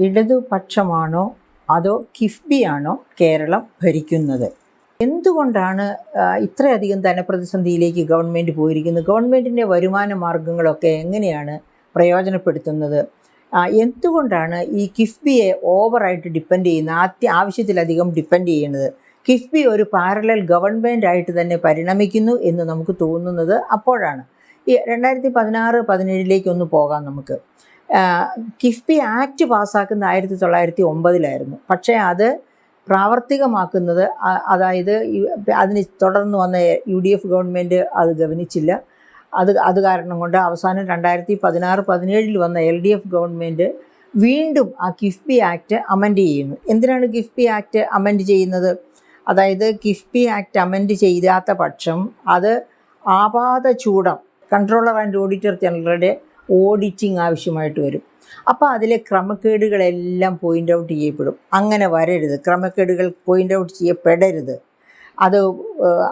ഇടതുപക്ഷമാണോ അതോ കിഫ്ബിയാണോ കേരളം ഭരിക്കുന്നത്? എന്തുകൊണ്ടാണ് ഇത്രയധികം ധനപ്രതിസന്ധിയിലേക്ക് ഗവൺമെൻറ് പോയിരിക്കുന്നത്? ഗവൺമെൻറ്റിൻ്റെ വരുമാന മാർഗങ്ങളൊക്കെ എങ്ങനെയാണ് പ്രയോജനപ്പെടുത്തുന്നത്? എന്തുകൊണ്ടാണ് ഈ കിഫ്ബിയെ ഓവറായിട്ട് ഡിപ്പെൻഡ് ചെയ്യുന്നത്, ആവശ്യത്തിലധികം ഡിപ്പെൻഡ് ചെയ്യുന്നത്? കിഫ്ബി ഒരു പാരലൽ ഗവൺമെൻറ് ആയിട്ട് തന്നെ പരിണമിക്കുന്നു എന്ന് നമുക്ക് തോന്നുന്നത് അപ്പോഴാണ്. ഈ 2016-17 ഒന്ന് പോകാം നമുക്ക്. കിഫ്ബി ആക്ട് പാസ്സാക്കുന്ന 1909 പക്ഷേ അത് പ്രാവർത്തികമാക്കുന്നത്, അതായത് അതിന് തുടർന്ന് വന്ന UDF ഗവൺമെൻറ് അത് ഗവനിച്ചില്ല. അത് കാരണം കൊണ്ട് അവസാനം 2016-17 വന്ന LDF ഗവൺമെൻറ് വീണ്ടും ആ കിഫ്ബി ആക്ട് അമെൻഡ് ചെയ്യുന്നു. എന്തിനാണ് കിഫ്ബി ആക്ട് അമെൻഡ് ചെയ്യുന്നത്? അതായത് കിഫ്ബി ആക്ട് അമെൻഡ് ചെയ്യാത്ത പക്ഷം അത് ആപാതചൂടം കൺട്രോളർ ആൻഡ് ഓഡിറ്റർ ജനറലുടെ ഓഡിറ്റിംഗ് ആവശ്യമായിട്ട് വരും. അപ്പോൾ അതിലെ ക്രമക്കേടുകളെല്ലാം പോയിൻ്റ് ഔട്ട് ചെയ്യപ്പെടും. അങ്ങനെ വരരുത്, ക്രമക്കേടുകൾ പോയിൻ്റ് ഔട്ട് ചെയ്യപ്പെടരുത്.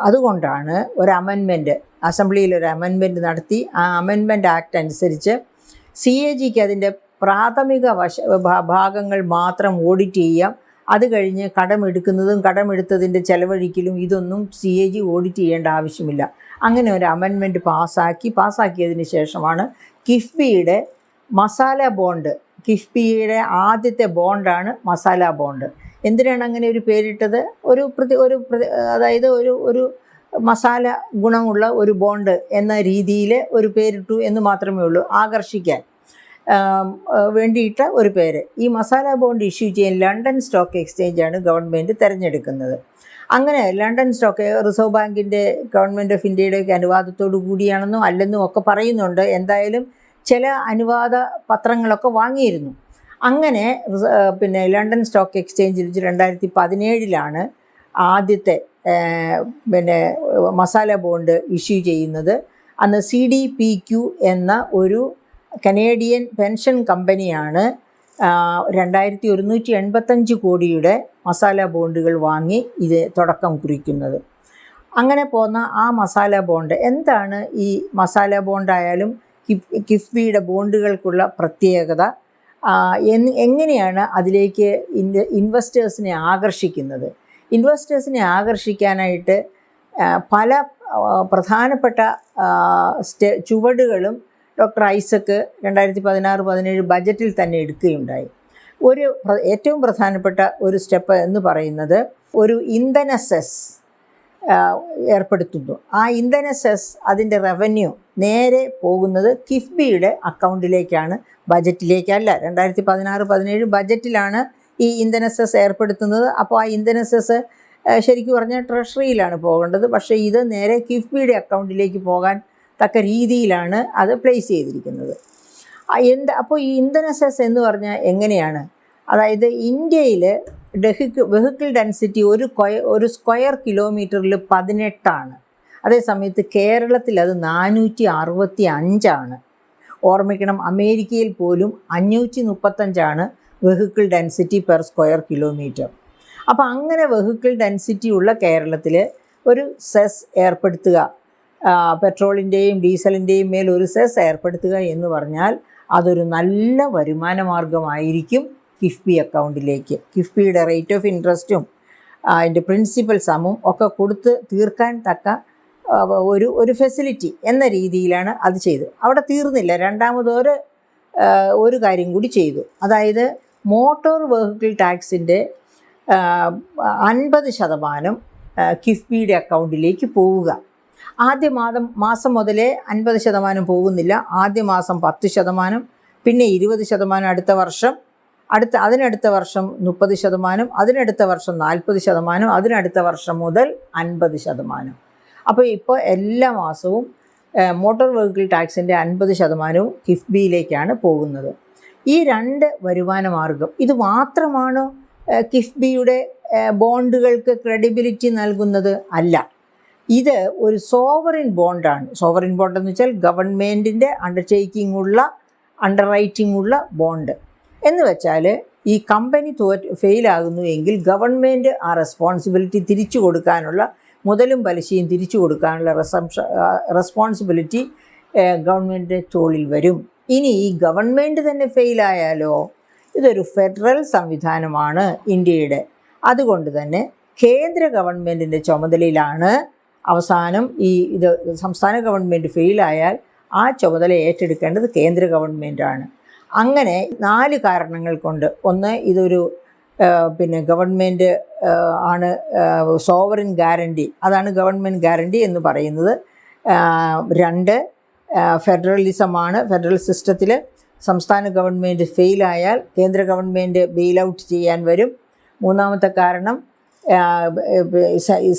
അതുകൊണ്ടാണ് ഒരു അമെൻമെൻറ്റ്, അസംബ്ലിയിൽ ഒരു അമെൻമെൻറ്റ് നടത്തി ആ അമെൻമെൻറ്റ് ആക്ട് അനുസരിച്ച് CAGക്ക് അതിൻ്റെ പ്രാഥമിക ഭാഗങ്ങൾ മാത്രം ഓഡിറ്റ് ചെയ്യാം. അത് കഴിഞ്ഞ് കടമെടുക്കുന്നതും കടമെടുത്തതിൻ്റെ ചെലവഴിക്കലും ഇതൊന്നും CAG ഓഡിറ്റ് ചെയ്യേണ്ട ആവശ്യമില്ല. അങ്ങനെ ഒരു അമെൻമെൻറ്റ് പാസ്സാക്കിയതിന് ശേഷമാണ് കിഫ്ബിയുടെ മസാല ബോണ്ട്, കിഫ്ബിയുടെ ആദ്യത്തെ ബോണ്ടാണ് മസാല ബോണ്ട്. എന്തിനാണ് അങ്ങനെ ഒരു പേരിട്ടത്? അതായത് ഒരു മസാല ഗുണമുള്ള ഒരു ബോണ്ട് എന്ന രീതിയിൽ ഒരു പേരിട്ടു എന്ന് മാത്രമേ ഉള്ളൂ, ആകർഷിക്കാൻ വേണ്ടിയിട്ട ഒരു പേര്. ഈ മസാല ബോണ്ട് ഇഷ്യൂ ചെയ്യാൻ ലണ്ടൻ സ്റ്റോക്ക് എക്സ്ചേഞ്ചാണ് ഗവൺമെൻറ് തിരഞ്ഞെടുക്കുന്നത്. അങ്ങനെ ലണ്ടൻ സ്റ്റോക്ക് റിസർവ് ബാങ്കിൻ്റെ, ഗവൺമെൻറ് ഓഫ് ഇന്ത്യയുടെയൊക്കെ അനുവാദത്തോടു കൂടിയാണെന്നും അല്ലെന്നും ഒക്കെ പറയുന്നുണ്ട്. എന്തായാലും ചില അനുവാദ പത്രങ്ങളൊക്കെ വാങ്ങിയിരുന്നു. അങ്ങനെ ലണ്ടൻ സ്റ്റോക്ക് എക്സ്ചേഞ്ചിൽ 2017 ആദ്യത്തെ മസാല ബോണ്ട് ഇഷ്യൂ ചെയ്യുന്നത്. അന്ന് CDPQ എന്ന ഒരു കനേഡിയൻ പെൻഷൻ കമ്പനിയാണ് 2185 കോടിയുടെ മസാല ബോണ്ടുകൾ വാങ്ങി ഇത് തുടക്കം കുറിക്കുന്നത്. അങ്ങനെ പോന്ന ആ മസാല ബോണ്ട് എന്താണ്? ഈ മസാല ബോണ്ടായാലും കിഫ്ബിയുടെ ബോണ്ടുകൾക്കുള്ള പ്രത്യേകത, എങ്ങനെയാണ് അതിലേക്ക് ഇൻവെസ്റ്റേഴ്സിനെ ആകർഷിക്കുന്നത്? ഇൻവെസ്റ്റേഴ്സിനെ ആകർഷിക്കാനായിട്ട് പല പ്രധാനപ്പെട്ട ചുവടുകളും ഡോക്ടർ ഐസക്ക് 2016-17 ബജറ്റിൽ തന്നെ എടുക്കുകയുണ്ടായി. ഏറ്റവും പ്രധാനപ്പെട്ട ഒരു സ്റ്റെപ്പ് എന്ന് പറയുന്നത് ഒരു ഇന്ധന സെസ് ഏർപ്പെടുത്തുന്നു. ആ ഇന്ധന സെസ്, അതിൻ്റെ റവന്യൂ നേരെ പോകുന്നത് കിഫ്ബിയുടെ അക്കൗണ്ടിലേക്കാണ്, ബജറ്റിലേക്കല്ല. 2016-17 ബജറ്റിലാണ് ഈ ഇന്ധന സെസ് ഏർപ്പെടുത്തുന്നത്. അപ്പോൾ ആ ഇന്ധന സെസ് ശരിക്കും പറഞ്ഞാൽ ട്രഷറിയിലാണ് പോകേണ്ടത്. പക്ഷേ ഇത് നേരെ കിഫ്ബിയുടെ അക്കൗണ്ടിലേക്ക് പോകാൻ തക്ക രീതിയിലാണ് അത് പ്ലേസ് ചെയ്തിരിക്കുന്നത്. അപ്പോൾ ഈ ഇന്ധന സെസ് എന്ന് പറഞ്ഞാൽ എങ്ങനെയാണ്? അതായത് ഇന്ത്യയിൽ വെഹിക്കിൾ ഡെൻസിറ്റി ഒരു സ്ക്വയർ കിലോമീറ്ററിൽ 18. അതേസമയത്ത് കേരളത്തിൽ അത് 465. ഓർമ്മിക്കണം, അമേരിക്കയിൽ പോലും 535 vehicle density per square kilometre. അപ്പോൾ അങ്ങനെ വെഹിക്കിൾ ഡെൻസിറ്റി ഉള്ള കേരളത്തിൽ ഒരു സെസ് ഏർപ്പെടുത്തുക, പെട്രോളിൻ്റെയും ഡീസലിൻ്റെയും മേൽ ഒരു സെസ് ഏർപ്പെടുത്തുക എന്ന് പറഞ്ഞാൽ അതൊരു നല്ല വരുമാന മാർഗമായിരിക്കും കിഫ്ബി അക്കൗണ്ടിലേക്ക്. കിഫ്ബിയുടെ റേറ്റ് ഓഫ് ഇൻട്രസ്റ്റും അതിൻ്റെ പ്രിൻസിപ്പൽ സമ്മും ഒക്കെ കൊടുത്ത് തീർക്കാൻ തക്ക ഒരു ഫെസിലിറ്റി എന്ന രീതിയിലാണ് അത് ചെയ്തത്. അവിടെ തീർന്നില്ല, രണ്ടാമതൊരു കാര്യം കൂടി ചെയ്തു. അതായത് മോട്ടോർ വെഹിക്കിൾ ടാക്സിൻ്റെ 50% കിഫ്ബിയുടെ അക്കൗണ്ടിലേക്ക് പോവുക. ആദ്യ മാസം മുതലേ 50% പോകുന്നില്ല. ആദ്യ മാസം 10%, പിന്നെ 20%, അടുത്ത വർഷം അതിനടുത്ത വർഷം 30%, അതിനടുത്ത വർഷം 40%, അതിനടുത്ത വർഷം മുതൽ 50%. അപ്പോൾ ഇപ്പോൾ എല്ലാ മാസവും മോട്ടോർ വെഹിക്കിൾ ടാക്സിൻ്റെ 50% കിഫ്ബിയിലേക്കാണ് പോകുന്നത്. ഈ 2 വരുമാന മാർഗം ഇത് മാത്രമാണോ കിഫ്ബിയുടെ ബോണ്ടുകൾക്ക് ക്രെഡിബിലിറ്റി നൽകുന്നത്? അല്ല, ഇത് ഒരു സോവറിൻ ബോണ്ടാണ്. സോവറിൻ ബോണ്ടെന്ന് വെച്ചാൽ ഗവൺമെൻറ്റിൻ്റെ അണ്ടർ റൈറ്റിംഗ് ഉള്ള ബോണ്ട് എന്ന് വെച്ചാൽ ഈ കമ്പനി ഫെയിലാകുന്നു എങ്കിൽ ഗവൺമെൻറ് ആ റെസ്പോൺസിബിലിറ്റി തിരിച്ചു കൊടുക്കാനുള്ള, മുതലും പലിശയും തിരിച്ചു കൊടുക്കാനുള്ള റെസ്പോൺസിബിലിറ്റി ഗവൺമെൻറ് തോളിൽ വരും. ഇനി ഈ ഗവൺമെൻറ് തന്നെ ഫെയിലായാലോ? ഇതൊരു ഫെഡറൽ സംവിധാനമാണ് ഇന്ത്യയുടെ. അതുകൊണ്ട് തന്നെ കേന്ദ്ര ഗവൺമെൻറ്റിൻ്റെ ചുമതലയിലാണ് അവസാനം ഇത് സംസ്ഥാന ഗവൺമെൻറ് ഫെയിലായാൽ ആ ചുമതല ഏറ്റെടുക്കേണ്ടത് കേന്ദ്ര ഗവൺമെൻറ്റാണ്. അങ്ങനെ 4 കാരണങ്ങൾ കൊണ്ട്, ഒന്ന് ഇതൊരു ഗവൺമെൻറ് ആണ്, സോവറിൻ ഗ്യാരണ്ടി, അതാണ് ഗവൺമെൻറ് ഗ്യാരണ്ടി എന്ന് പറയുന്നത്. 2 ഫെഡറലിസമാണ്. ഫെഡറൽ സിസ്റ്റത്തിൽ സംസ്ഥാന ഗവൺമെൻറ് ഫെയിലായാൽ കേന്ദ്ര ഗവൺമെൻറ് ബെയിൽ ഔട്ട് ചെയ്യാൻ വരും. 3-ാമത്തെ കാരണം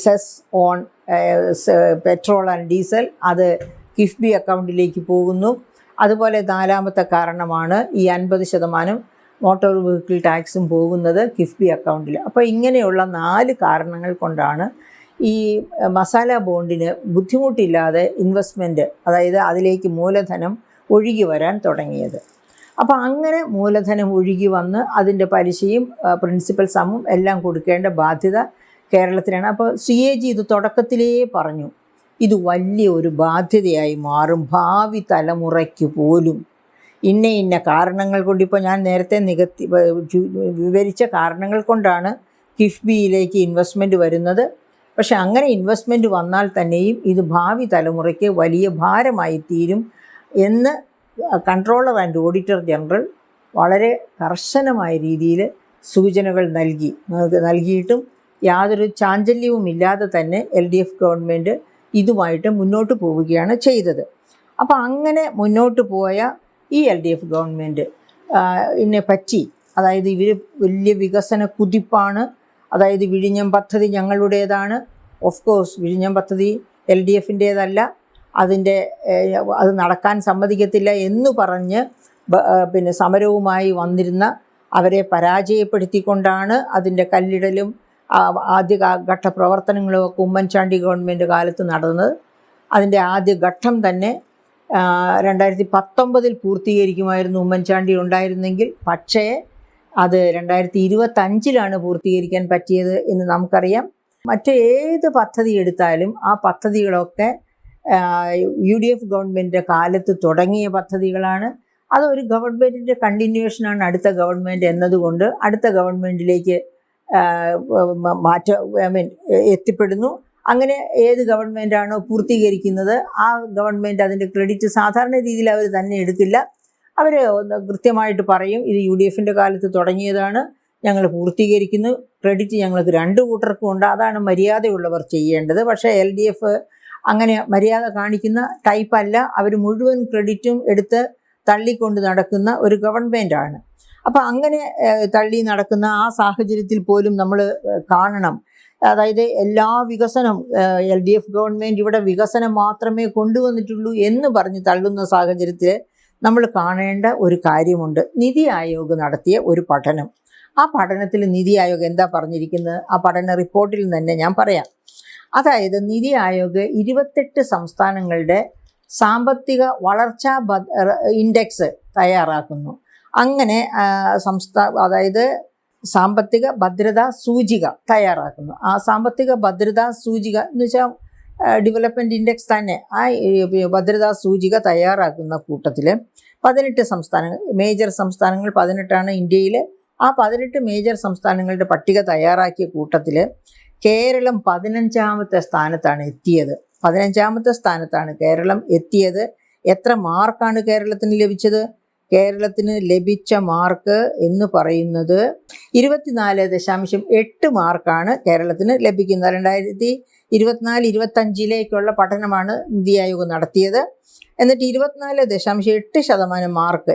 cess on petrol and diesel, അത് കിഫ്ബി അക്കൗണ്ടിലേക്ക് പോകുന്നു. അതുപോലെ 4-ാമത്തെ കാരണമാണ് ഈ 50% മോട്ടോർ വെഹിക്കിൾ ടാക്സും പോകുന്നത് കിഫ്ബി അക്കൗണ്ടിൽ. അപ്പോൾ ഇങ്ങനെയുള്ള 4 കാരണങ്ങൾ കൊണ്ടാണ് ഈ മസാല ബോണ്ടിന് ബുദ്ധിമുട്ടില്ലാതെ ഇൻവെസ്റ്റ്മെൻറ്റ്, അതായത് അതിലേക്ക് മൂലധനം ഒഴുകി വരാൻ തുടങ്ങിയത്. അപ്പോൾ അങ്ങനെ മൂലധനം ഒഴുകി വന്ന് അതിൻ്റെ പലിശയും പ്രിൻസിപ്പൽ സമ്മും എല്ലാം കൊടുക്കേണ്ട ബാധ്യത കേരളത്തിനാണ്. അപ്പോൾ CAG ഇത് തുടക്കത്തിലേ പറഞ്ഞു, ഇത് വലിയ ഒരു ബാധ്യതയായി മാറും ഭാവി തലമുറയ്ക്ക് പോലും. ഇന്ന കാരണങ്ങൾ കൊണ്ട്, ഇപ്പോൾ ഞാൻ നേരത്തെ വിവരിച്ച കാരണങ്ങൾ കൊണ്ടാണ് കിഫ്ബിയിലേക്ക് ഇൻവെസ്റ്റ്മെൻറ്റ് വരുന്നത്. പക്ഷെ അങ്ങനെ ഇൻവെസ്റ്റ്മെൻറ്റ് വന്നാൽ തന്നെയും ഇത് ഭാവി തലമുറയ്ക്ക് വലിയ ഭാരമായി തീരും എന്ന് കൺട്രോളർ ആൻഡ് ഓഡിറ്റർ ജനറൽ വളരെ കർശനമായ രീതിയിൽ സൂചനകൾ നൽകിയിട്ടും യാതൊരു ചാഞ്ചല്യവും ഇല്ലാതെ തന്നെ LDF ഗവൺമെൻറ് ഇതുമായിട്ട് മുന്നോട്ട് പോവുകയാണ് ചെയ്തത്. അപ്പോൾ അങ്ങനെ മുന്നോട്ട് പോയ ഈ LDF ഗവൺമെൻറ് ഇതിനെ പറ്റി, അതായത് ഇവർ വലിയ വികസന കുതിപ്പാണ്, അതായത് വിഴിഞ്ഞം പദ്ധതി ഞങ്ങളുടേതാണ്. ഓഫ് കോഴ്സ് വിഴിഞ്ഞം പദ്ധതി LDFൻ്റേതല്ല, അത് നടക്കാൻ സമ്മതിക്കത്തില്ല എന്ന് പറഞ്ഞ് സമരവുമായി വന്നിരുന്ന അവരെ പരാജയപ്പെടുത്തിക്കൊണ്ടാണ് അതിൻ്റെ കല്ലിടലും ആദ്യഘട്ട പ്രവർത്തനങ്ങളും ഒക്കെ ഉമ്മൻചാണ്ടി ഗവൺമെൻറ് കാലത്ത് നടന്നത്. അതിൻ്റെ ആദ്യ ഘട്ടം തന്നെ 2019 പൂർത്തീകരിക്കുമായിരുന്നു ഉമ്മൻചാണ്ടി ഉണ്ടായിരുന്നെങ്കിൽ. പക്ഷേ അത് 2025 പൂർത്തീകരിക്കാൻ പറ്റിയത് എന്ന് നമുക്കറിയാം. മറ്റേത് പദ്ധതി എടുത്താലും ആ പദ്ധതികളൊക്കെ UDF ഗവൺമെൻറ്റിൻ്റെ കാലത്ത് തുടങ്ങിയ പദ്ധതികളാണ്. അതൊരു ഗവൺമെൻറ്റിൻ്റെ കണ്ടിന്യൂവേഷനാണ് അടുത്ത ഗവൺമെൻറ് എന്നതുകൊണ്ട് അടുത്ത ഗവൺമെൻറ്റിലേക്ക് എത്തിപ്പെടുന്നു. അങ്ങനെ ഏത് ഗവൺമെൻറ്റാണോ പൂർത്തീകരിക്കുന്നത് ആ ഗവൺമെൻറ് അതിൻ്റെ ക്രെഡിറ്റ് സാധാരണ രീതിയിൽ അവർ തന്നെ എടുക്കില്ല. അവർ കൃത്യമായിട്ട് പറയും, ഇത് UDFൻ്റെ കാലത്ത് തുടങ്ങിയതാണ്, ഞങ്ങൾ പൂർത്തീകരിക്കുന്നു, ക്രെഡിറ്റ് ഞങ്ങൾക്ക് 2 കൂട്ടർക്കും ഉണ്ട്. അതാണ് മര്യാദയുള്ളവർ ചെയ്യേണ്ടത്. പക്ഷേ LDF അങ്ങനെ മര്യാദ കാണിക്കുന്ന ടൈപ്പല്ല. അവർ മുഴുവൻ ക്രെഡിറ്റും എടുത്ത് തള്ളിക്കൊണ്ട് നടക്കുന്ന ഒരു ഗവൺമെൻറ്റാണ്. അപ്പോൾ അങ്ങനെ തള്ളി നടക്കുന്ന ആ സാഹചര്യത്തിൽ പോലും നമ്മൾ കാണണം, അതായത് എല്ലാ വികസനം LDF ഗവൺമെൻറ് ഇവിടെ വികസനം മാത്രമേ കൊണ്ടുവന്നിട്ടുള്ളൂ എന്ന് പറഞ്ഞ് തള്ളുന്ന സാഹചര്യത്തിൽ നമ്മൾ കാണേണ്ട ഒരു കാര്യമുണ്ട്. നിതി ആയോഗ് നടത്തിയ ഒരു പഠനം. ആ പഠനത്തിൽ നിതി ആയോഗ് എന്താ പറഞ്ഞിരിക്കുന്നത്, ആ പഠന റിപ്പോർട്ടിൽ തന്നെ ഞാൻ പറയാം. അതായത് നിതി ആയോഗ് 28 സംസ്ഥാനങ്ങളുടെ സാമ്പത്തിക വളർച്ചാ ഇൻഡെക്സ് തയ്യാറാക്കുന്നു. അങ്ങനെ അതായത് സാമ്പത്തിക ഭദ്രതാ സൂചിക തയ്യാറാക്കുന്നു. ആ സാമ്പത്തിക ഭദ്രതാ സൂചിക എന്ന് വെച്ചാൽ ഡെവലപ്മെൻറ്റ് ഇൻഡെക്സ് തന്നെ. ആ ഭദ്രതാ സൂചിക തയ്യാറാക്കുന്ന കൂട്ടത്തിൽ 18 സംസ്ഥാനങ്ങൾ, മേജർ സംസ്ഥാനങ്ങൾ 18 ഇന്ത്യയിൽ. ആ 18 മേജർ സംസ്ഥാനങ്ങളുടെ പട്ടിക തയ്യാറാക്കിയ കൂട്ടത്തിൽ കേരളം 15ാമത്തെ സ്ഥാനത്താണ് എത്തിയത്. 15ാമത്തെ സ്ഥാനത്താണ് കേരളം എത്തിയത്. എത്ര മാർക്കാണ് കേരളത്തിന് ലഭിച്ചത്? കേരളത്തിന് ലഭിച്ച മാർക്ക് എന്ന് പറയുന്നത് 24.8 മാർക്കാണ് കേരളത്തിന് ലഭിക്കുന്നത്. 2024-25 പഠനമാണ് നിതി ആയോഗ് നടത്തിയത്. എന്നിട്ട് 24.8% മാർക്ക്,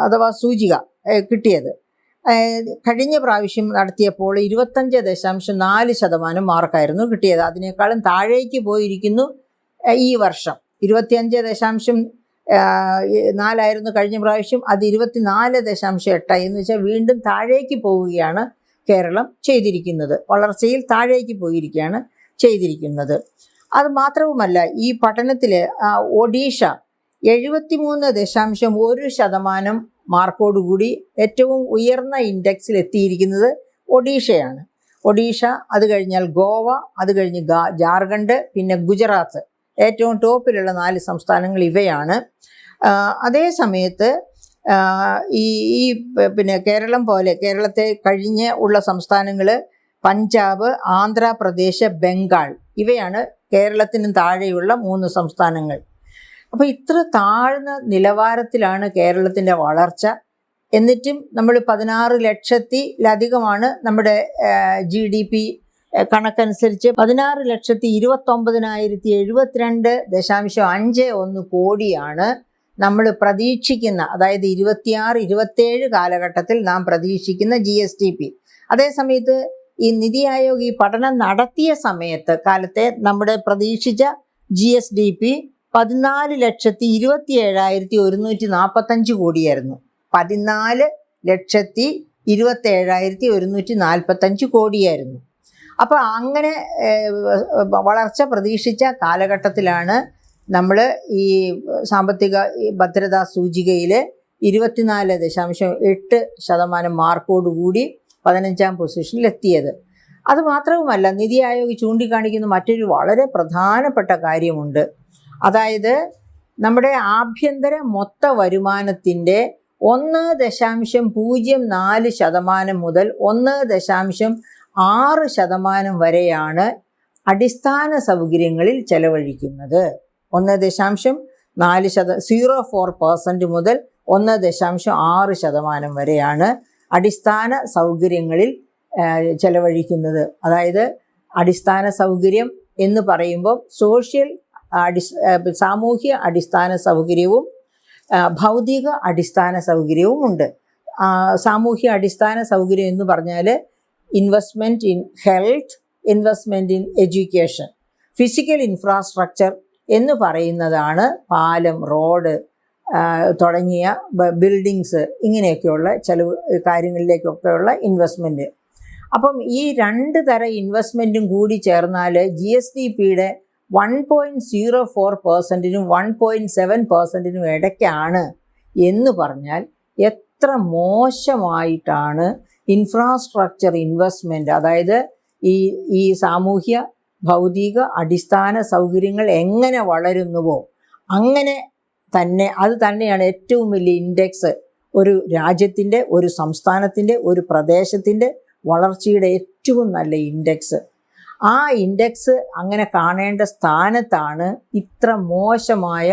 അഥവാ സൂചിക കിട്ടിയത്. കഴിഞ്ഞ പ്രാവശ്യം നടത്തിയപ്പോൾ 25.4% മാർക്കായിരുന്നു കിട്ടിയത്. അതിനേക്കാളും താഴേക്ക് പോയിരിക്കുന്നു ഈ വർഷം. 25.4 കഴിഞ്ഞ പ്രാവശ്യം, അത് 24.8 എന്ന് വെച്ചാൽ വീണ്ടും താഴേക്ക് പോവുകയാണ് കേരളം ചെയ്തിരിക്കുന്നത്. വളർച്ചയിൽ താഴേക്ക് പോയിരിക്കുകയാണ് ചെയ്തിരിക്കുന്നത്. അത് മാത്രവുമല്ല, ഈ പഠനത്തിൽ ഒഡീഷ 73.1% മാർക്കോടുകൂടി ഏറ്റവും ഉയർന്ന ഇൻഡെക്സിൽ എത്തിയിരിക്കുന്നത് ഒഡീഷയാണ്. ഒഡീഷ, അത് കഴിഞ്ഞാൽ ഗോവ, അത് കഴിഞ്ഞ് ജാർഖണ്ഡ്, പിന്നെ ഗുജറാത്ത്. ഏറ്റവും ടോപ്പിലുള്ള 4 സംസ്ഥാനങ്ങൾ ഇവയാണ്. അതേ സമയത്ത് ഈ ഈ പിന്നെ കേരളം പോലെ കേരളത്തെ കഴിഞ്ഞ് ഉള്ള സംസ്ഥാനങ്ങൾ പഞ്ചാബ്, ആന്ധ്രാപ്രദേശ്, ബംഗാൾ ഇവയാണ് കേരളത്തിനും താഴെയുള്ള 3 സംസ്ഥാനങ്ങൾ. അപ്പോൾ ഇത്ര താഴ്ന്ന നിലവാരത്തിലാണ് കേരളത്തിൻ്റെ വളർച്ച. എന്നിട്ടും നമ്മൾ 16 ലക്ഷത്തിലധികമാണ് നമ്മുടെ GDP കണക്കനുസരിച്ച് 16,29,072.51 കോടിയാണ് നമ്മൾ പ്രതീക്ഷിക്കുന്ന, അതായത് 26-27 കാലഘട്ടത്തിൽ നാം പ്രതീക്ഷിക്കുന്ന GSDP. അതേസമയത്ത് ഈ നിതി ആയോഗ് ഈ പഠനം നടത്തിയ കാലത്തെ നമ്മുടെ പ്രതീക്ഷിച്ച GSDP 14,27,145 കോടിയായിരുന്നു. 14,27,145 കോടിയായിരുന്നു. അപ്പോൾ അങ്ങനെ വളർച്ച പ്രതീക്ഷിച്ച കാലഘട്ടത്തിലാണ് നമ്മൾ ഈ സാമ്പത്തിക ഭദ്രതാ സൂചികയിൽ 24.8% മാർക്കോടുകൂടി 15ാം പൊസിഷനിലെത്തിയത്. അതുമാത്രവുമല്ല, നിതി ആയോഗ് ചൂണ്ടിക്കാണിക്കുന്ന മറ്റൊരു വളരെ പ്രധാനപ്പെട്ട കാര്യമുണ്ട്. അതായത് നമ്മുടെ ആഭ്യന്തര മൊത്ത വരുമാനത്തിൻ്റെ 1.04% മുതൽ 1.6% വരെയാണ് അടിസ്ഥാന സൗകര്യങ്ങളിൽ ചെലവഴിക്കുന്നത്. 1.04% മുതൽ 1.6% വരെയാണ് അടിസ്ഥാന സൗകര്യങ്ങളിൽ ചെലവഴിക്കുന്നത്. അതായത് അടിസ്ഥാന സൗകര്യം എന്ന് പറയുമ്പോൾ സാമൂഹ്യ അടിസ്ഥാന സൗകര്യവും ഭൗതിക അടിസ്ഥാന സൗകര്യവും ഉണ്ട്. സാമൂഹ്യ അടിസ്ഥാന സൗകര്യം എന്ന് പറഞ്ഞാൽ investment in health, investment in education. Physical infrastructure എന്ന് പറയുന്നതാണ് പാലം, റോഡ് തുടങ്ങിയ ബിൽഡിങ്സ്, ഇങ്ങനെയൊക്കെയുള്ള കാര്യങ്ങളിലേക്കൊക്കെയുള്ള ഇൻവെസ്റ്റ്മെൻറ്റ്. അപ്പം ഈ 2 തരം ഇൻവെസ്റ്റ്മെൻറ്റും കൂടി ചേർന്നാൽ GSDPയുടെ 1.04%-നും 1.7%-നും ഇടയ്ക്കാണ് എന്ന് പറഞ്ഞാൽ എത്ര മോശമായിട്ടാണ് ഇൻഫ്രാസ്ട്രക്ചർ ഇൻവെസ്റ്റ്മെൻറ്റ്, അതായത് ഈ സാമൂഹ്യ ഭൗതിക അടിസ്ഥാന സൗകര്യങ്ങൾ എങ്ങനെ വളരുന്നുവോ അങ്ങനെ തന്നെ അത് തന്നെയാണ് ഏറ്റവും വലിയ ഇൻഡെക്സ്. ഒരു രാജ്യത്തിൻ്റെ, ഒരു സംസ്ഥാനത്തിൻ്റെ, ഒരു പ്രദേശത്തിൻ്റെ വളർച്ചയുടെ ഏറ്റവും നല്ല ഇൻഡെക്സ്. ആ ഇൻഡെക്സ് അങ്ങനെ കാണേണ്ട സ്ഥാനത്താണ് ഇത്ര മോശമായ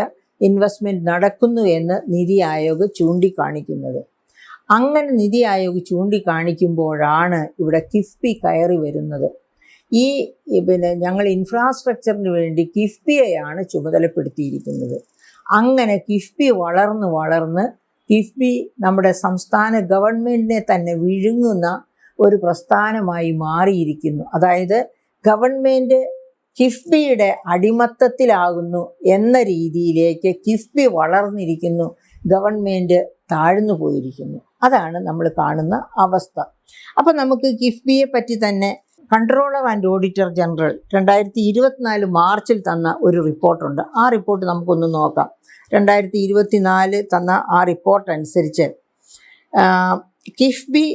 ഇൻവെസ്റ്റ്മെൻറ്റ് നടക്കുന്നു എന്ന് നിതി ആയോഗ് ചൂണ്ടിക്കാണിക്കുന്നത്. അങ്ങനെ നിതി ആയോഗ് ചൂണ്ടിക്കാണിക്കുമ്പോഴാണ് ഇവിടെ കിഫ്ബി കയറി വരുന്നത്. ഞങ്ങൾ ഇൻഫ്രാസ്ട്രക്ചറിന് വേണ്ടി കിഫ്ബിയെയാണ് ചുമതലപ്പെടുത്തിയിരിക്കുന്നത്. അങ്ങനെ കിഫ്ബി വളർന്ന് കിഫ്ബി നമ്മുടെ സംസ്ഥാന ഗവൺമെൻറ്റിനെ തന്നെ വിഴുങ്ങുന്ന ഒരു പ്രസ്ഥാനമായി മാറിയിരിക്കുന്നു. അതായത് ഗവൺമെൻറ് കിഫ്ബിയുടെ അടിമത്തത്തിലാകുന്നു എന്ന രീതിയിലേക്ക് കിഫ്ബി വളർന്നിരിക്കുന്നു, ഗവൺമെൻറ് താഴ്ന്നു പോയിരിക്കുന്നു. അതാണ് നമ്മൾ കാണുന്ന അവസ്ഥ. അപ്പം നമുക്ക് കിഫ്ബിയെ പറ്റി തന്നെ കൺട്രോളർ ആൻഡ് ഓഡിറ്റർ ജനറൽ 2024 മാർച്ചിൽ തന്ന ഒരു റിപ്പോർട്ടുണ്ട്. ആ റിപ്പോർട്ട് നമുക്കൊന്ന് നോക്കാം. 2024 തന്ന ആ റിപ്പോർട്ട് അനുസരിച്ച് കിഫ്ബി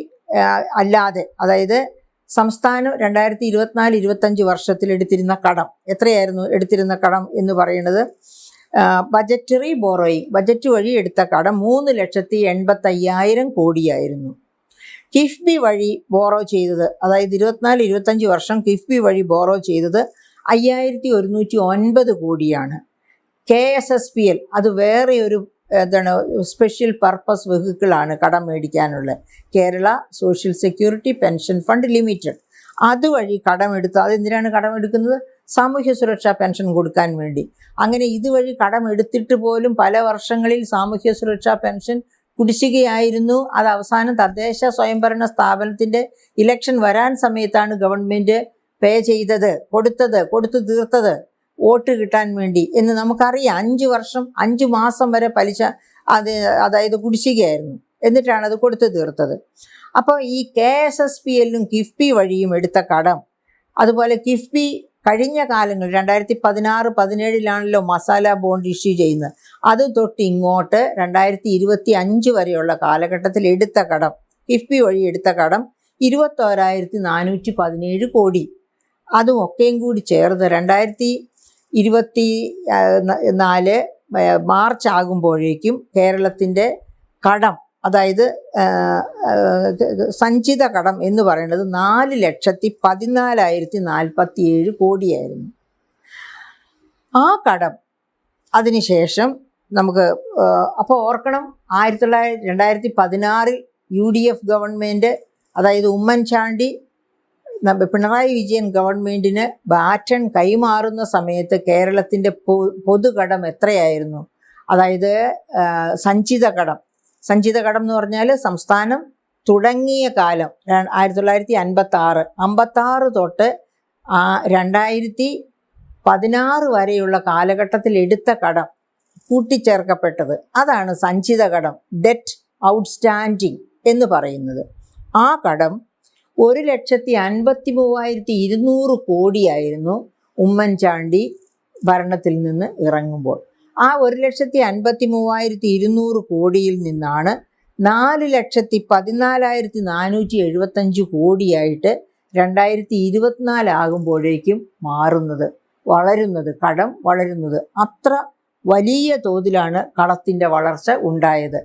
അല്ലാതെ, അതായത് സംസ്ഥാനം 2024-25 വർഷത്തിൽ എടുത്തിരുന്ന കടം എത്രയായിരുന്നു? എടുത്തിരുന്ന കടം എന്ന് പറയുന്നത് ബജറ്ററി ബോറോയിങ്, ബജറ്റ് വഴി എടുത്ത കടം 3,85,000 കോടിയായിരുന്നു. കിഫ്ബി വഴി ബോറോ ചെയ്തത്, അതായത് 24-25 വർഷം കിഫ്ബി വഴി ബോറോ ചെയ്തത് 5,109 കോടിയാണ്. KSSPL അത് വേറെ ഒരു സ്പെഷ്യൽ പർപ്പസ് വെഹിക്കിളാണ് കടം മേടിക്കാനുള്ള, Kerala social security pension fund limited. അതുവഴി കടമെടുത്ത്, അതെന്തിനാണ് കടമെടുക്കുന്നത്? സാമൂഹ്യ സുരക്ഷാ പെൻഷൻ കൊടുക്കാൻ വേണ്ടി. അങ്ങനെ ഇതുവഴി കടമെടുത്തിട്ട് പോലും പല വർഷങ്ങളിൽ സാമൂഹ്യ സുരക്ഷാ പെൻഷൻ കുടിശ്ശികയായിരുന്നു. അത് അവസാനം തദ്ദേശ സ്വയംഭരണ സ്ഥാപനത്തിൻ്റെ ഇലക്ഷൻ വരാൻ സമയത്താണ് ഗവൺമെൻറ് പേ ചെയ്തത്, കൊടുത്തു തീർത്തത് വോട്ട് കിട്ടാൻ വേണ്ടി എന്ന് നമുക്കറിയാം. 5 മാസം വരെ പലിശ അതായത് കുടിശ്ശികയായിരുന്നു. എന്നിട്ടാണ് അത് കൊടുത്തു തീർത്തത്. അപ്പോൾ ഈ KSSPL-ലും കിഫ്ബി വഴിയും എടുത്ത കടം, അതുപോലെ കിഫ്ബി കഴിഞ്ഞ കാലങ്ങൾ 2016-17 മസാല ബോണ്ട് ഇഷ്യൂ ചെയ്യുന്നത്, അത് തൊട്ട് ഇങ്ങോട്ട് 2025 വരെയുള്ള കാലഘട്ടത്തിൽ എടുത്ത കടം, കിഫ്ബി വഴി എടുത്ത കടം 21,417 കോടി. അതും ഒക്കെയും കൂടി ചേർന്ന് 2024 മാർച്ച് ആകുമ്പോഴേക്കും കേരളത്തിൻ്റെ കടം, അതായത് സഞ്ചിത കടം എന്ന് പറയുന്നത് 4,14,047 കോടിയായിരുന്നു. ആ കടം അതിനുശേഷം നമുക്ക് അപ്പോൾ ഓർക്കണം, 2016 UDF ഗവൺമെൻറ്, അതായത് ഉമ്മൻചാണ്ടി പിണറായി വിജയൻ ഗവൺമെൻറ്റിന് ബാറ്റൺ കൈമാറുന്ന സമയത്ത് കേരളത്തിൻ്റെ പൊതുകടം എത്രയായിരുന്നു? അതായത് സഞ്ചിത കടം എന്ന് പറഞ്ഞാൽ സംസ്ഥാനം തുടങ്ങിയ കാലം 1956 തൊട്ട് 2016 വരെയുള്ള കാലഘട്ടത്തിൽ എടുത്ത കടം കൂട്ടിച്ചേർക്കപ്പെട്ടത്, അതാണ് സഞ്ചിത കടം, ഡെറ്റ് ഔട്ട്സ്റ്റാൻഡിങ് എന്ന് പറയുന്നത്. ആ കടം 1,53,200 കോടിയായിരുന്നു ഉമ്മൻചാണ്ടി ഭരണത്തിൽ നിന്ന് ഇറങ്ങുമ്പോൾ. ആ 1,53,200 കോടിയിൽ നിന്നാണ് 4,14,475 കോടിയായിട്ട് 2024 ആകുമ്പോഴേക്കും വളരുന്നത്, കടം വളരുന്നത്. അത്ര വലിയ തോതിലാണ് കടത്തിൻ്റെ വളർച്ച ഉണ്ടായത്.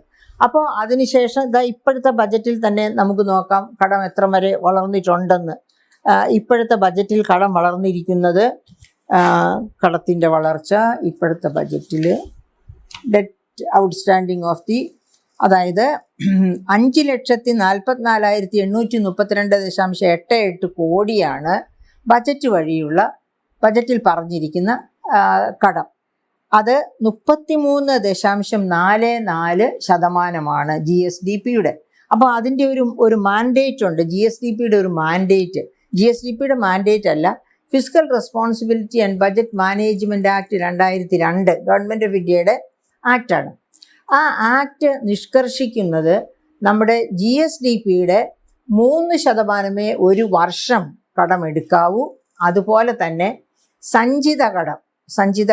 അപ്പോൾ അതിനുശേഷം ഇപ്പോഴത്തെ ബജറ്റിൽ തന്നെ നമുക്ക് നോക്കാം കടം എത്ര വരെ വളർന്നിട്ടുണ്ടെന്ന്. ഇപ്പോഴത്തെ ബജറ്റിൽ കടം വളർന്നിരിക്കുന്നത്, കടത്തിൻ്റെ വളർച്ച ഇപ്പോഴത്തെ ബജറ്റിൽ ഡെറ്റ് ഔട്ട്സ്റ്റാൻഡിങ് അതായത് 5,44,832.88 കോടിയാണ് ബജറ്റിൽ പറഞ്ഞിരിക്കുന്ന കടം. അത് 33.44% GSDPയുടെ. അപ്പോൾ അതിൻ്റെ ഒരു മാൻഡേറ്റ് ഉണ്ട്, GSDPയുടെ ഒരു മാൻഡേറ്റ്. GSDPയുടെ മാൻഡേറ്റ് അല്ല, physical responsibility and budget management act 2002 government of ഇന്ത്യയുടെ ആക്റ്റാണ്. ആ ആക്ട് നിഷ്കർഷിക്കുന്നത് നമ്മുടെ GSDPയുടെ 3% ഒരു വർഷം കടമെടുക്കാവൂ. അതുപോലെ തന്നെ സഞ്ചിത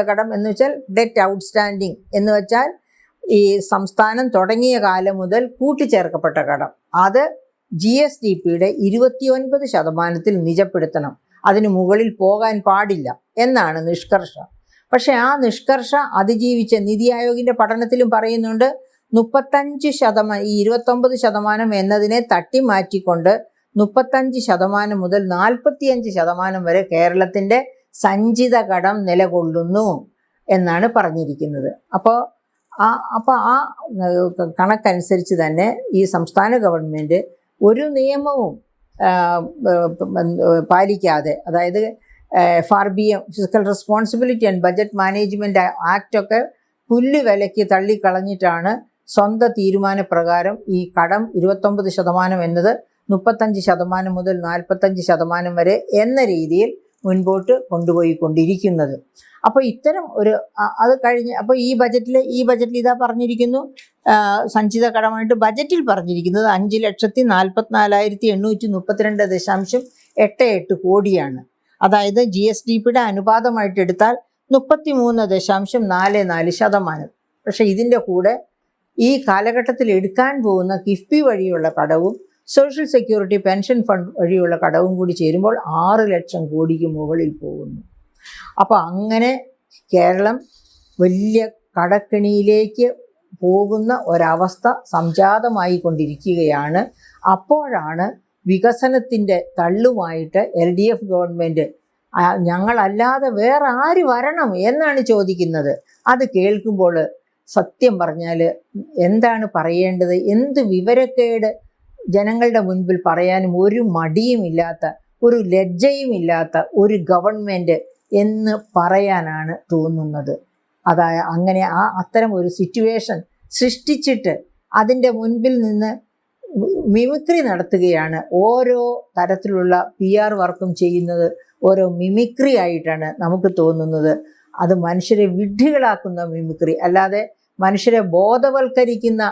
കടം എന്ന് വെച്ചാൽ ഡെറ്റ് ഔട്ട്സ്റ്റാൻഡിങ് എന്ന് വെച്ചാൽ ഈ സംസ്ഥാനം തുടങ്ങിയ കാലം മുതൽ കൂട്ടിച്ചേർക്കപ്പെട്ട കടം, അത് GSDPയുടെ 29% നിജപ്പെടുത്തണം. അതിന് മുകളിൽ പോകാൻ പാടില്ല എന്നാണ് നിഷ്കർഷ. പക്ഷേ ആ നിഷ്കർഷ അതിജീവിച്ച നീതി ആയോഗിൻ്റെ പഠനത്തിലും പറയുന്നുണ്ട് 35%, ഈ 29% എന്നതിനെ തട്ടിമാറ്റിക്കൊണ്ട് 35% മുതൽ 45% വരെ കേരളത്തിൻ്റെ സഞ്ചിത കടം നിലകൊള്ളുന്നു എന്നാണ് പറഞ്ഞിരിക്കുന്നത്. അപ്പോൾ ആ കണക്കനുസരിച്ച് തന്നെ ഈ സംസ്ഥാന ഗവൺമെൻറ് ഒരു നിയമവും പാലിക്കാതെ, അതായത് FRBM fiscal responsibility and budget management ആക്റ്റൊക്കെ പുല്ലുവിലയ്ക്ക് തള്ളിക്കളഞ്ഞിട്ടാണ് സ്വന്തം തീരുമാനപ്രകാരം ഈ കടം 29% എന്നത് 35% മുതൽ 45% വരെ എന്ന രീതിയിൽ മുൻപോട്ട് കൊണ്ടുപോയിക്കൊണ്ടിരിക്കുന്നത്. അപ്പോൾ ഇത്തരം അത് കഴിഞ്ഞ് അപ്പോൾ ഈ ബജറ്റിൽ ഇതാ പറഞ്ഞിരിക്കുന്നു, സഞ്ചിത കടമായിട്ട് ബജറ്റിൽ പറഞ്ഞിരിക്കുന്നത് 5,44,832.88 കോടിയാണ്. അതായത് GSDPയുടെ അനുപാതമായിട്ട് എടുത്താൽ 33.44%. പക്ഷേ ഇതിൻ്റെ കൂടെ ഈ കാലഘട്ടത്തിൽ എടുക്കാൻ പോകുന്ന കിഫ്ബി വഴിയുള്ള കടവും സോഷ്യൽ സെക്യൂരിറ്റി പെൻഷൻ ഫണ്ട് വഴിയുള്ള കടവും കൂടി ചേരുമ്പോൾ 6 ലക്ഷം കോടിക്ക് മുകളിൽ പോകുന്നു. അപ്പോൾ അങ്ങനെ കേരളം വലിയ കടക്കെണിയിലേക്ക് പോകുന്ന ഒരവസ്ഥ സംജാതമായി കൊണ്ടിരിക്കുകയാണ്. അപ്പോഴാണ് വികസനത്തിൻ്റെ തള്ളുമായിട്ട് LDF ഗവൺമെൻറ് ഞങ്ങളല്ലാതെ വേറെ ആര് വരണം എന്നാണ് ചോദിക്കുന്നത്. അത് കേൾക്കുമ്പോൾ സത്യം പറഞ്ഞാൽ എന്താണ് പറയേണ്ടത്, എന്ത് വിവരക്കേട് ജനങ്ങളുടെ മുൻപിൽ പറയാനും ഒരു മടിയുമില്ലാത്ത, ഒരു ലജ്ജയുമില്ലാത്ത ഒരു ഗവൺമെൻറ് എന്ന് പറയാനാണ് തോന്നുന്നത്. അങ്ങനെ അത്തരം ഒരു സിറ്റുവേഷൻ സൃഷ്ടിച്ചിട്ട് അതിൻ്റെ മുൻപിൽ നിന്ന് മിമിക്രി നടത്തുകയാണ്. ഓരോ തരത്തിലുള്ള PR വർക്കും ചെയ്യുന്നത് ഓരോ മിമിക്രി ആയിട്ടാണ് നമുക്ക് തോന്നുന്നത്. അത് മനുഷ്യരെ വിഡ്ഢികളാക്കുന്ന മിമിക്രി, അല്ലാതെ മനുഷ്യരെ ബോധവൽക്കരിക്കുന്ന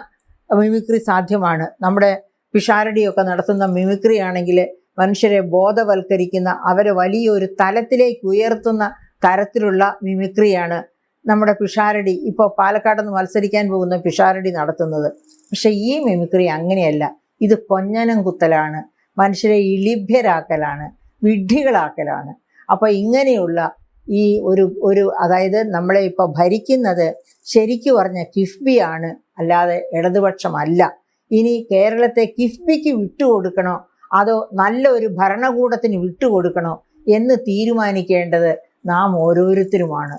മിമിക്രി സാധ്യമാണ്. നമ്മുടെ പിഷാരടിയൊക്കെ നടത്തുന്ന മിമിക്രി ആണെങ്കിൽ മനുഷ്യരെ ബോധവൽക്കരിക്കുന്ന, അവരെ വലിയൊരു തലത്തിലേക്ക് ഉയർത്തുന്ന തരത്തിലുള്ള മിമിക്രിയാണ് നമ്മുടെ പിഷാരടി, ഇപ്പോൾ പാലക്കാട് നിന്ന് മത്സരിക്കാൻ പോകുന്ന പിഷാരടി നടത്തുന്നത്. പക്ഷേ ഈ മിമിക്രി അങ്ങനെയല്ല. ഇത് കൊഞ്ഞനം കുത്തലാണ്, മനുഷ്യരെ ഇളിഭ്യരാക്കലാണ്, വിഡ്ഢികളാക്കലാണ്. അപ്പോൾ ഇങ്ങനെയുള്ള ഈ അതായത് നമ്മളെ ഇപ്പോൾ ഭരിക്കുന്നത് ശരിക്കു പറഞ്ഞ കിഫ്ബിയാണ്, അല്ലാതെ ഇടതുപക്ഷമല്ല. ഇനി കേരളത്തെ കിഫ്ബിക്ക് വിട്ടുകൊടുക്കണോ അതോ നല്ല ഒരു ഭരണകൂടത്തിന് വിട്ടുകൊടുക്കണോ എന്ന് തീരുമാനിക്കേണ്ടത് നാം ഓരോരുത്തരുമാണ്.